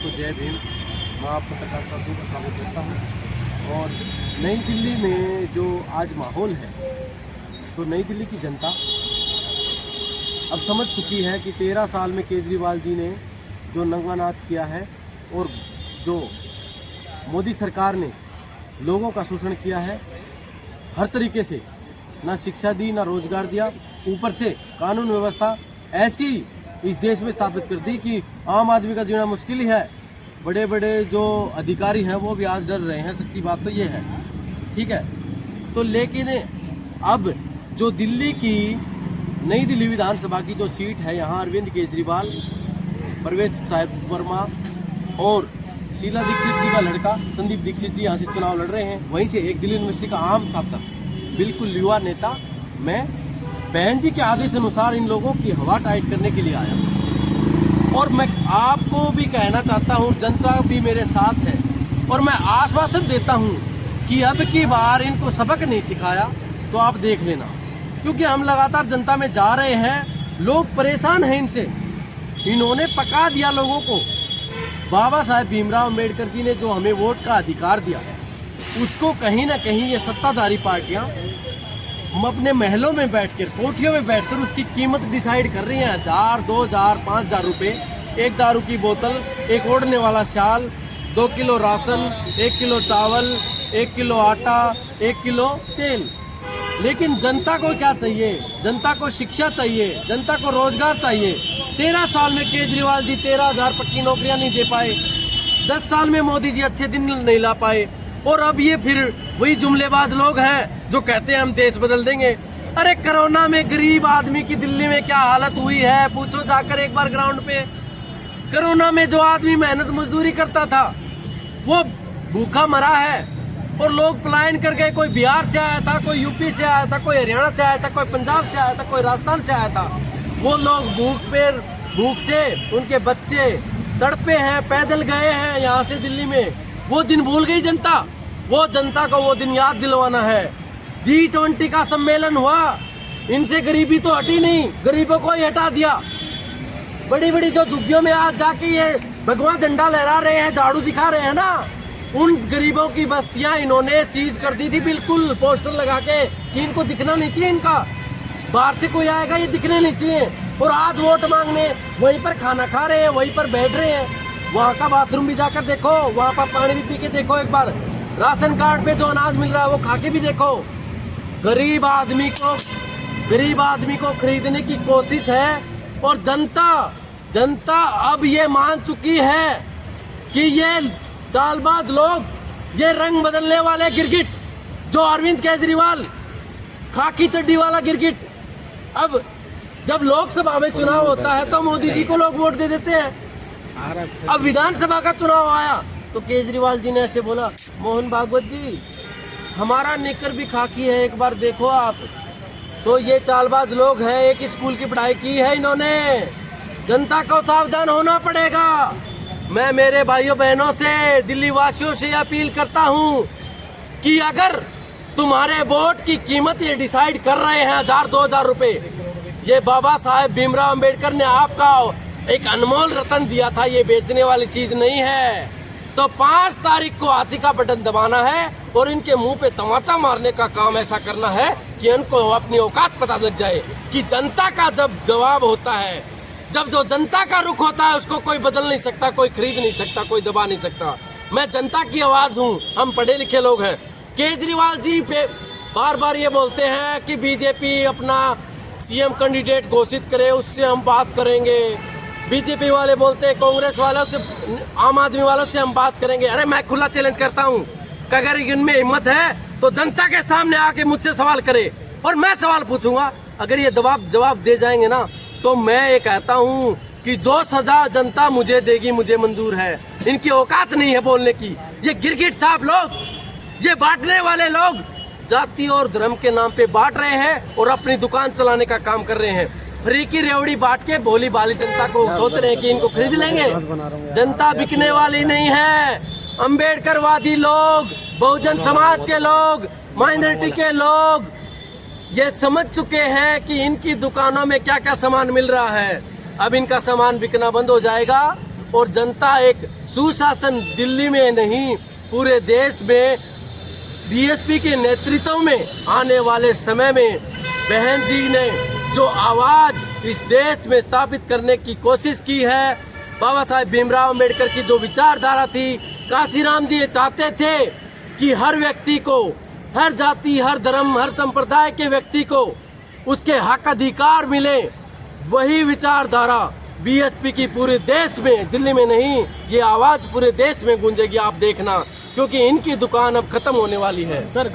सबको जय भीम। मैं आप पत्रकार साथियों का स्वागत करता हूँ। और नई दिल्ली में जो आज माहौल है, तो नई दिल्ली की जनता अब समझ चुकी है कि 13 साल में केजरीवाल जी ने जो नंगा नाच किया है और जो मोदी सरकार ने लोगों का शोषण किया है हर तरीके से, ना शिक्षा दी, ना रोजगार दिया, ऊपर से कानून व्यवस्था ऐसी इस देश में स्थापित कर दी कि आम आदमी का जीना मुश्किल ही है। बड़े बड़े जो अधिकारी हैं वो भी आज डर रहे हैं, सच्ची बात तो ये है, ठीक है। तो लेकिन अब जो दिल्ली की नई दिल्ली विधानसभा की जो सीट है, यहाँ अरविंद केजरीवाल, परवेश साहिब वर्मा और शीला दीक्षित जी का लड़का संदीप दीक्षित जी यहाँ से चुनाव लड़ रहे हैं। वहीं से एक दिल्ली यूनिवर्सिटी का आम छात्र, बिल्कुल युवा नेता, मैं बहन जी के आदेश अनुसार इन लोगों की हवा टाइट करने के लिए आया। और मैं आपको भी कहना चाहता हूँ, जनता भी मेरे साथ है, और मैं आश्वासन देता हूँ कि अब की बार इनको सबक नहीं सिखाया तो आप देख लेना, क्योंकि हम लगातार जनता में जा रहे हैं, लोग परेशान हैं इनसे। इन्होंने पका दिया लोगों को। बाबा साहेब भीमराव अम्बेडकर जी ने जो हमें वोट का अधिकार दिया, उसको कहीं ना कहीं ये सत्ताधारी पार्टियां हम अपने महलों में बैठकर, कोठियों में बैठकर उसकी कीमत डिसाइड कर रही हैं। 1000, 2000, 5000 रुपये, एक दारू की बोतल, एक ओढ़ने वाला शाल, 2 किलो राशन, 1 किलो चावल, 1 किलो आटा, 1 किलो तेल। लेकिन जनता को क्या चाहिए? जनता को शिक्षा चाहिए, जनता को रोजगार चाहिए। 13 साल में केजरीवाल जी 13,000 पक्की नौकरियां नहीं दे पाए, 10 साल में मोदी जी अच्छे दिन नहीं ला पाए, और अब ये फिर वही जुमलेबाज लोग हैं जो कहते हैं हम देश बदल देंगे। अरे कोरोना में गरीब आदमी की दिल्ली में क्या हालत हुई है, पूछो जाकर एक बार ग्राउंड पे। कोरोना में जो आदमी मेहनत मजदूरी करता था वो भूखा मरा है, और लोग पलायन कर गए। कोई बिहार से आया था, कोई यूपी से आया था, कोई हरियाणा से आया था, कोई पंजाब से आया था, कोई राजस्थान से आया था। वो लोग भूख से उनके बच्चे तड़पे हैं, पैदल गए हैं यहाँ से दिल्ली में। वो दिन भूल गई जनता। वो जनता को वो दिन याद दिलवाना है। G20 का सम्मेलन हुआ, इनसे गरीबी तो हटी नहीं, गरीबों को ही हटा दिया। बड़ी बड़ी जो झुग्गियों में आज जाके ये भगवा झंडा लहरा रहे हैं, झाड़ू दिखा रहे हैं ना, उन गरीबों की बस्तियां इन्होंने सीज कर दी थी, बिल्कुल पोस्टर लगा के कि इनको दिखना नहीं चाहिए। इनका बाहर से कोई आएगा ये दिखने नहीं चाहिए। और आज वोट मांगने वहीं पर खाना खा रहे हैं, वहीं पर बैठ रहे हैं। वहाँ का बाथरूम भी जाकर देखो, वहाँ पर पानी भी पी के देखो एक बार। राशन कार्ड पे जो अनाज मिल रहा है वो खा के भी देखो। गरीब आदमी को खरीदने की कोशिश है। और जनता अब ये मान चुकी है कि ये चालबाज लोग, ये रंग बदलने वाले गिरगिट जो अरविंद केजरीवाल, खाकी चड्डी वाला गिरगिट, अब जब लोकसभा में चुनाव होता है तो मोदी जी को लोग वोट दे देते हैं। अब विधानसभा का चुनाव आया तो केजरीवाल जी ने ऐसे बोला, मोहन भागवत जी हमारा निकर भी खाकी है, एक बार देखो आप। तो ये चालबाज लोग हैं, एक स्कूल की पढ़ाई की है इन्होंने। जनता को सावधान होना पड़ेगा। मैं मेरे भाइयों बहनों से, दिल्ली वासियों से अपील करता हूँ कि अगर तुम्हारे वोट की कीमत ये डिसाइड कर रहे हैं 1000, 2000 रुपए, ये बाबा साहेब भीमराव अम्बेडकर ने आपका एक अनमोल रतन दिया था, ये बेचने वाली चीज नहीं है। तो 5 तारीख को हाथी का बटन दबाना है और इनके मुंह पे तमाचा मारने का काम ऐसा करना है कि इनको अपनी औकात पता लग जाए कि जनता का जब जवाब होता है, जब जो जनता का रुख होता है, उसको कोई बदल नहीं सकता, कोई खरीद नहीं सकता, कोई दबा नहीं सकता। मैं जनता की आवाज हूँ, हम पढ़े लिखे लोग हैं। केजरीवाल जी पे बार बार ये बोलते हैं कि बीजेपी अपना सीएम कैंडिडेट घोषित करे, उससे हम बात करेंगे। बीजेपी वाले बोलते हैं कांग्रेस वालों से, आम आदमी वालों से हम बात करेंगे। अरे मैं खुला चैलेंज करता हूँ कि अगर इनमें हिम्मत है तो जनता के सामने आके मुझसे सवाल करे और मैं सवाल पूछूंगा। अगर ये जवाब दे जाएंगे ना, तो मैं ये कहता हूँ कि जो सजा जनता मुझे देगी मुझे मंजूर है। इनकी औकात नहीं है बोलने की। ये गिरगिट साहब लोग, ये बांटने वाले लोग जाति और धर्म के नाम पे बांट रहे हैं और अपनी दुकान चलाने का काम कर रहे हैं। फ्री की रेवड़ी बांट के भोली भाली जनता को सोच रहे हैं कि इनको खरीद लेंगे। जनता बिकने वाली नहीं है। अम्बेडकरवादी लोग, बहुजन समाज के लोग, माइनॉरिटी के लोग ये समझ चुके हैं कि इनकी दुकानों में क्या क्या सामान मिल रहा है। अब इनका सामान बिकना बंद हो जाएगा और जनता एक सुशासन दिल्ली में नहीं पूरे देश में बीएसपी के नेतृत्व में आने वाले समय में बहन जी ने जो आवाज इस देश में स्थापित करने की कोशिश की है, बाबा साहेब भीमराव अम्बेडकर की जो विचारधारा थी, काशीराम जी ये चाहते थे कि हर व्यक्ति को, हर जाति, हर धर्म, हर संप्रदाय के व्यक्ति को उसके हक अधिकार मिले। वही विचारधारा बीएसपी की पूरे देश में, दिल्ली में नहीं, ये आवाज पूरे देश में गूंजेगी, आप देखना, क्योंकि इनकी दुकान अब खत्म होने वाली है। सर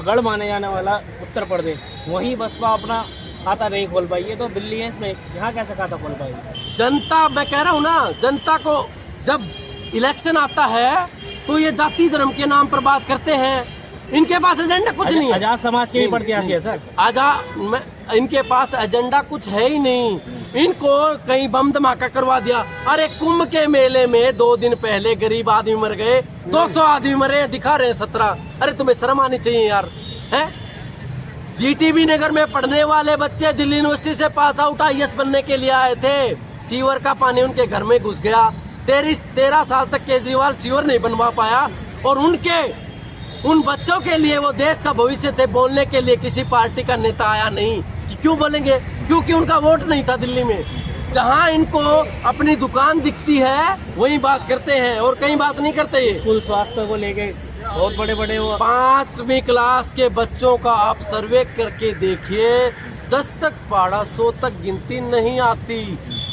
गढ़ माने जाने वाला उत्तर प्रदेश, वही बसपा अपना खाता नहीं खोल पाई है, तो दिल्ली है इसमें, यहाँ कैसे खाता खोल पाएगी जनता? मैं कह रहा हूँ ना, जनता को जब इलेक्शन आता है तो ये जाति धर्म के नाम पर बात करते हैं। इनके पास एजेंडा कुछ नहीं है। आजाद समाज के भी प्रत्याशी है सर। इनके पास एजेंडा कुछ है ही नहीं। इनको कहीं बम धमाका करवा दिया। अरे कुंभ के मेले में 2 दिन पहले गरीब आदमी मर गए, 200 आदमी मरे, दिखा रहे हैं 17। अरे तुम्हें शर्म आनी चाहिए यार, हैं? जीटीबी नगर में पढ़ने वाले बच्चे दिल्ली यूनिवर्सिटी से पास आउट IAS बनने के लिए आए थे। सीवर का पानी उनके घर में घुस गया। 13 साल तक केजरीवाल सीवर नहीं बनवा पाया, और उन बच्चों के लिए वो देश का भविष्य थे। बोलने के लिए किसी पार्टी का नेता आया नहीं। क्यों बोलेंगे? क्योंकि उनका वोट नहीं था दिल्ली में। जहां इनको अपनी दुकान दिखती है वही बात करते हैं, और कहीं बात नहीं करते। ये स्कूल स्वास्थ्य को लेके बहुत बड़े वो 5वीं क्लास के बच्चों का आप सर्वे करके देखिए, 10 तक पढ़ा, 100 तक गिनती नहीं आती।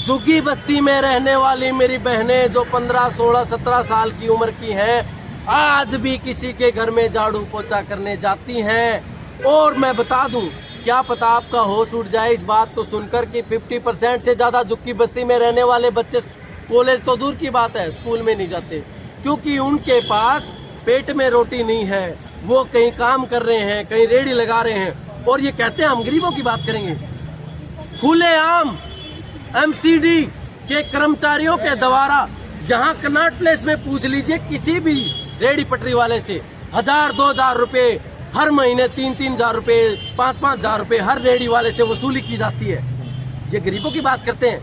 झुग्गी बस्ती में रहने वाली मेरी बहनें जो 15, 16, 17 साल की उम्र की हैं, आज भी किसी के घर में झाड़ू पोछा करने जाती हैं। और मैं बता दूं, क्या पता आपका होश उड़ जाए इस बात को सुनकर कि 50% से ज्यादा झुग्गी बस्ती में रहने वाले बच्चे कॉलेज तो दूर की बात है, स्कूल में नहीं जाते, क्योंकि उनके पास पेट में रोटी नहीं है। वो कहीं काम कर रहे हैं, कहीं रेहड़ी लगा रहे हैं, और ये कहते हैं हम गरीबों की बात करेंगे। खुलेआम MCD के कर्मचारियों के द्वारा यहाँ कनॉट प्लेस में पूछ लीजिए किसी भी रेहड़ी पटरी वाले से, 1000-2000 रुपए हर महीने, 3-3000 रुपए, 5-5000 रुपए हर रेहड़ी वाले से वसूली की जाती है। ये गरीबों की बात करते हैं।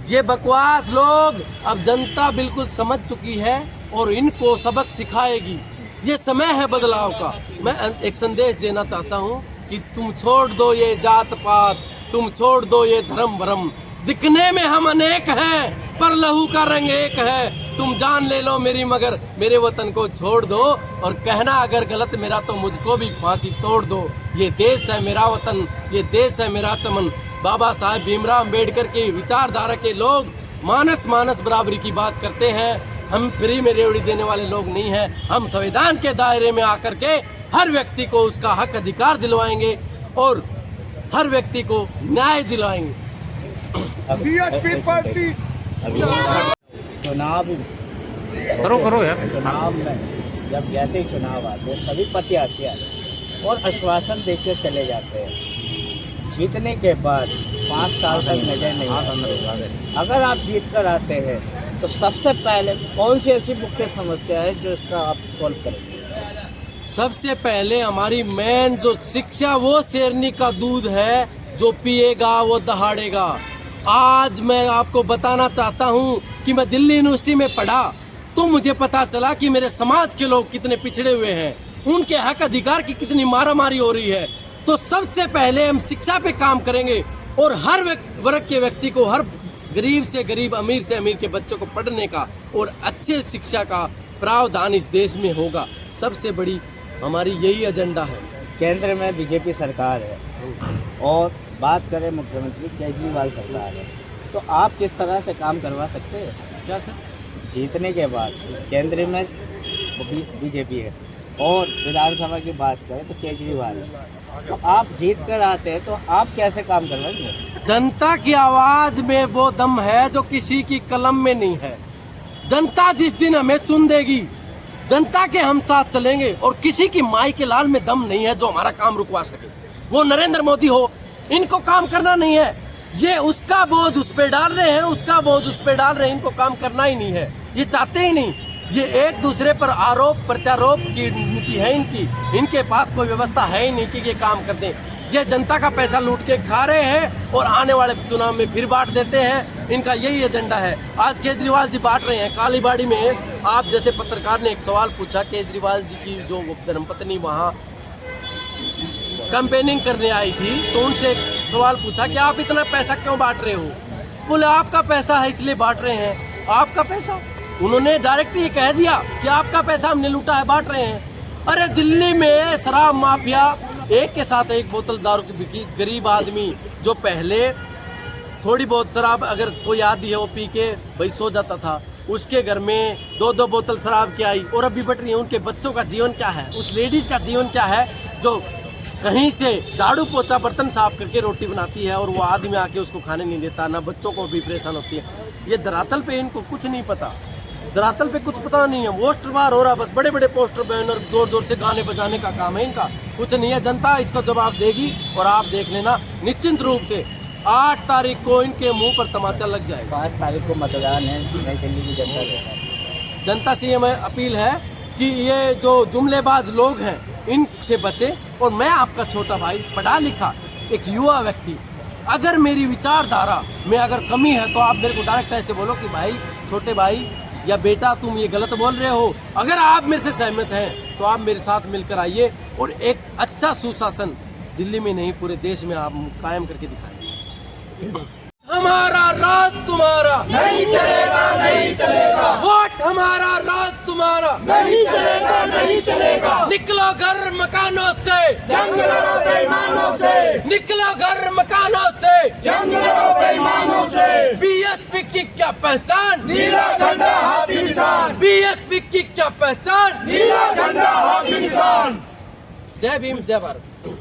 ये बकवास लोग अब जनता बिल्कुल समझ चुकी है और इनको सबक सिखाएगी। ये समय है बदलाव का। मैं एक संदेश देना चाहता हूँ कि तुम छोड़ दो ये जात पात, तुम छोड़ दो ये धर्म भरम। दिखने में हम अनेक हैं पर लहू का रंग एक है। तुम जान ले लो मेरी, मगर मेरे वतन को छोड़ दो, और कहना अगर गलत मेरा तो मुझको भी फांसी तोड़ दो। ये देश है मेरा वतन, ये देश है मेरा चमन। बाबा साहेब भीमराव अम्बेडकर की विचारधारा के लोग मानस बराबरी की बात करते हैं। हम फ्री में रेवड़ी देने वाले लोग नहीं हैं। हम संविधान के दायरे में आकर के हर व्यक्ति को उसका हक अधिकार दिलवाएंगे और हर व्यक्ति को न्याय दिलाएंगे। बीएसपी पार्टी चुनाव करो यार। चुनाव में जब जैसे ही चुनाव आते हैं सभी प्रत्याशी आते और आश्वासन देकर चले जाते हैं। जीतने के बाद 5 साल तक नजर नहीं आते। अगर आप जीत कर आते हैं तो सबसे पहले कौन सी ऐसी मुख्य समस्या है जो इसका आप सॉल्व करेंगे? सबसे पहले हमारी मेन जो शिक्षा, वो शेरनी का दूध है, जो पिएगा वो दहाड़ेगा। आज मैं आपको बताना चाहता हूँ कि मैं दिल्ली यूनिवर्सिटी में पढ़ा तो मुझे पता चला कि मेरे समाज के लोग कितने पिछड़े हुए हैं, उनके हक अधिकार की कितनी मारामारी हो रही है। तो सबसे पहले हम शिक्षा पे काम करेंगे और हर वर्ग के व्यक्ति को, हर गरीब से गरीब, अमीर से अमीर के बच्चों को पढ़ने का और अच्छे शिक्षा का प्रावधान इस देश में होगा। सबसे बड़ी हमारी यही एजेंडा है। केंद्र में बीजेपी सरकार है और बात करें मुख्यमंत्री केजरीवाल सरकार है, तो आप किस तरह से काम करवा सकते हैं? क्या सर? जीतने के बाद केंद्र में बीजेपी है और विधानसभा की बात करें तो केजरीवाल है, तो आप जीत कर आते हैं तो आप कैसे काम करवाएंगे? जनता की आवाज में वो दम है जो किसी की कलम में नहीं है। जनता जिस दिन हमें चुन देगी, जनता के हम साथ चलेंगे, और किसी की माई के लाल में दम नहीं है जो हमारा काम रुकवा सके। वो नरेंद्र मोदी हो, इनको काम करना नहीं है। ये उसका बोझ उस पे डाल रहे हैं, उसका बोझ उस पे डाल रहे हैं, इनको काम करना ही नहीं है। ये चाहते ही नहीं। ये एक दूसरे पर आरोप प्रत्यारोप की नीति है इनकी। इनके पास कोई व्यवस्था है ही नहीं कि ये काम कर दें। ये जनता का पैसा लूट के खा रहे हैं और आने वाले चुनाव में फिर बांट देते हैं। इनका यही एजेंडा है। आज केजरीवाल जी बांट रहे हैं कालीबाड़ी में। आप जैसे पत्रकार ने एक सवाल पूछा, केजरीवाल जी की जो धर्मपत्नी वहाँ कैंपेनिंग करने आई थी, तो उनसे एक सवाल पूछा कि आप इतना पैसा क्यों बांट रहे हो? बोले आपका पैसा है इसलिए बांट रहे हैं। आपका पैसा? उन्होंने डायरेक्ट ये कह दिया कि आपका पैसा हमने लूटा है, बांट रहे हैं। अरे दिल्ली में शराब माफिया एक के साथ एक बोतल दारू की बिकी। गरीब आदमी जो पहले थोड़ी बहुत शराब अगर कोई आदि है वो पी के भाई सो जाता था, उसके घर में 2-2 बोतल शराब की आई और अभी बट रही है। उनके बच्चों का जीवन क्या है? उस लेडीज का जीवन क्या है जो कहीं से झाड़ू पोछा बर्तन साफ करके रोटी बनाती है और वो आदमी आके उसको खाने नहीं देता, ना बच्चों को भी परेशान होती है। ये धरातल पे इनको कुछ नहीं पता, धरातल पे कुछ पता नहीं है। पोस्टर बार हो रहा, बस बड़े बड़े पोस्टर बैनर जोर जोर से गाने बजाने का काम है इनका, कुछ नहीं है। जनता इसका जवाब देगी और आप देख लेना निश्चिंत रूप से 8 तारीख को इनके मुंह पर तमाचा लग जाएगा। 5 तारीख को मतदान है नई दिल्ली की जनता के। जनता से ये मैं अपील है कि ये जो जुमलेबाज लोग हैं इनसे बचे। और मैं आपका छोटा भाई, पढ़ा लिखा एक युवा व्यक्ति, अगर मेरी विचारधारा में अगर कमी है तो आप मेरे को डायरेक्ट ऐसे बोलो कि भाई, छोटे भाई या बेटा, तुम ये गलत बोल रहे हो। अगर आप मेरे से सहमत हैं तो आप मेरे साथ मिलकर आइए और एक अच्छा सुशासन दिल्ली में नहीं पूरे देश में आप कायम करके दिखाएं। हमारा राज तुम्हारा नहीं चलेगा, नहीं चलेगा, वोट हमारा, राज तुम्हारा नहीं चलेगा, नहीं चलेगा। निकलो घर मकानों से, जंग लड़ो बेईमानों से, निकलो घर मकानों से, जंग लड़ो बेईमानों से। बीएसपी की क्या पहचान? नीला झंडा हाथी निशान, बीएसपी की क्या पहचान? नीला झंडा हाथी निशान। जय भीम, जय भारत।